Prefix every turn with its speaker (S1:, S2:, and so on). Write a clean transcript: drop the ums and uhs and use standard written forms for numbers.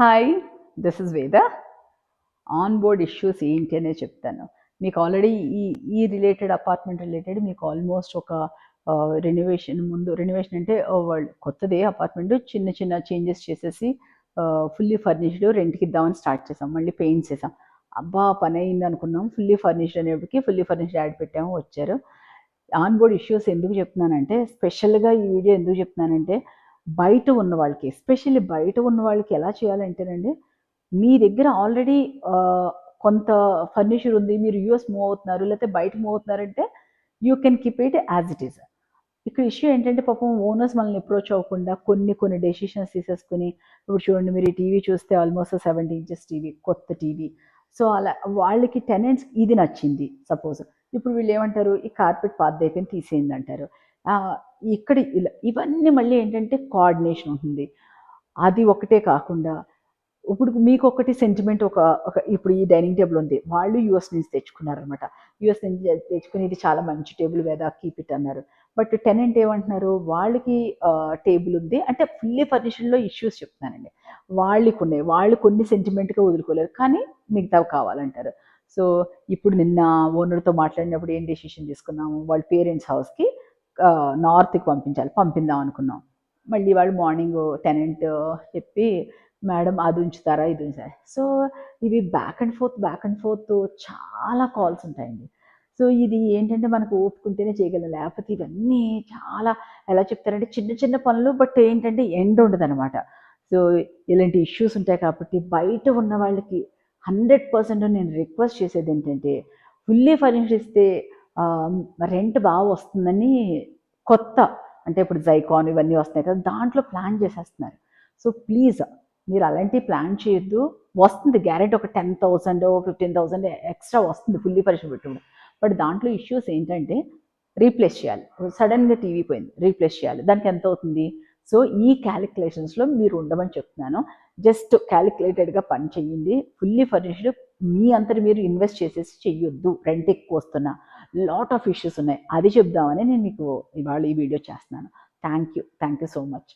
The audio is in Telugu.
S1: హాయ్, దిస్ ఇస్ వేద. ఆన్ బోర్డ్ ఇష్యూస్ ఏంటి అనేది చెప్తాను. మీకు ఆల్రెడీ ఈ ఈ రిలేటెడ్ అపార్ట్మెంట్ రిలేటెడ్ మీకు ఆల్మోస్ట్ ఒక రెనోవేషన్ అంటే వాళ్ళు కొత్తదే అపార్ట్మెంట్ చిన్న చిన్న చేంజెస్ చేసేసి ఫుల్లీ ఫర్నిష్డ్ రెంట్కి ఇద్దామని స్టార్ట్ చేసాం. మళ్ళీ పెయింట్స్ వేసాం. అబ్బా పని అయింది అనుకున్నాం. ఫుల్లీ ఫర్నిష్డ్ అనేప్పటికి ఫుల్లీ ఫర్నిష్డ్ యాడ్ పెట్టాము, వచ్చారు. ఆన్ బోర్డ్ ఇష్యూస్ ఎందుకు చెప్తున్నానంటే, స్పెషల్గా ఈ వీడియో ఎందుకు చెప్తున్నానంటే, బయట ఉన్న వాళ్ళకి, ఎస్పెషల్లీ బయట ఉన్న వాళ్ళకి ఎలా చేయాలంటేనండి, మీ దగ్గర ఆల్రెడీ కొంత ఫర్నిచర్ ఉంది, మీరు యూఎస్ మూవ్ అవుతున్నారు, లేకపోతే బయట మూవ్ అవుతున్నారంటే you can keep it as it is. ఇక్కడ ఇష్యూ ఏంటంటే పాపం ఓనర్స్ మనల్ని అప్రోచ్ అవ్వకుండా కొన్ని డెసిషన్స్ తీసేసుకుని, ఇప్పుడు చూడండి మీరు ఈ టీవీ చూస్తే ఆల్మోస్ట్ 70 ఇంచెస్ టీవీ, కొత్త టీవీ. సో అలా వాళ్ళకి టెనెంట్స్ ఇది నచ్చింది సపోజ్. ఇప్పుడు వీళ్ళు ఏమంటారు, ఈ కార్పెట్ పాతదైపోయింది తీసేయండి అంటారు. ఇక్కడ ఇలా ఇవన్నీ మళ్ళీ ఏంటంటే కోఆర్డినేషన్ ఉంటుంది. అది ఒకటే కాకుండా ఇప్పుడు మీకొకటి సెంటిమెంట్ ఒక ఒక ఇప్పుడు ఈ డైనింగ్ టేబుల్ ఉంది. వాళ్ళు యూఎస్ నుంచి తెచ్చుకున్నారనమాట. యూఎస్ నుంచి తెచ్చుకొని ఇది చాలా మంచి టేబుల్ వేదా కీప్ ఇట్ అన్నారు. బట్ టెనెంట్ ఏమంటున్నారు, వాళ్ళకి టేబుల్ ఉంది అంటే ఫుల్లీ ఫర్నిష్డ్‌లో ఇష్యూస్ చెప్తున్నానండి. వాళ్ళకున్నాయి. వాళ్ళు కొన్ని సెంటిమెంట్‌గా వదులుకోలేరు. కానీ మిగతావి కావాలంటారు. సో, ఇప్పుడు నిన్న ఓనర్‌తో మాట్లాడినప్పుడు ఏం డెసిషన్ తీసుకున్నాము, వాళ్ళ పేరెంట్స్ హౌస్‌కి నార్త్‌కి పంపిందాం అనుకున్నాం. మళ్ళీ వాళ్ళు మార్నింగ్ టెనెంట్ చెప్పి, మేడం అది ఉంచుతారా, ఇది ఉంచుతారా. సో ఇవి బ్యాక్ అండ్ ఫోర్త్ చాలా కాల్స్ ఉంటాయండి. సో ఇది ఏంటంటే మనకు ఓపుకుంటేనే చేయగలం, లేకపోతే ఇవన్నీ చాలా ఎలా చెప్తారంటే చిన్న చిన్న పనులు, బట్ ఏంటంటే ఎండ్ ఉండదనమాట. సో ఇలాంటి ఇష్యూస్ ఉంటాయి కాబట్టి బయట ఉన్న వాళ్ళకి 100% నేను రిక్వెస్ట్ చేసేది ఏంటంటే, ఫుల్లీ ఫర్నిష్డ్ ఇస్తే రెంట్ బాగా వస్తుందని కొత్త, అంటే ఇప్పుడు జైకాన్ ఇవన్నీ వస్తున్నాయి కదా, దాంట్లో ప్లాన్ చేసేస్తున్నారు. సో ప్లీజ్ మీరు అలాంటివి ప్లాన్ చేయొద్దు. వస్తుంది గ్యారెంటీ ఒక 10,000 15,000 ఎక్స్ట్రా వస్తుంది ఫుల్లీ ఫర్నిష్డ్ పెట్టుకుంటే. బట్ దాంట్లో ఇష్యూస్ ఏంటంటే రీప్లేస్ చేయాలి. సడన్గా టీవీ పోయింది, రీప్లేస్ చేయాలి, దానికి ఎంత అవుతుంది. సో ఈ క్యాలిక్యులేషన్స్లో మీరు ఉండమని చెప్తున్నాను. జస్ట్ క్యాలిక్యులేటెడ్గా పని చెయ్యండి. ఫుల్లీ ఫర్నిష్డ్ మీ అంతటి మీరు ఇన్వెస్ట్ చేసేసి చెయ్యొద్దు. రెంట్ ఎక్కువ వస్తున్నా లాట్ ఆఫ్ ఇష్యూస్ ఉన్నాయి, అది చెప్దామని నేను మీకు ఇవాళ ఈ వీడియో చేస్తున్నాను. Thank you so much.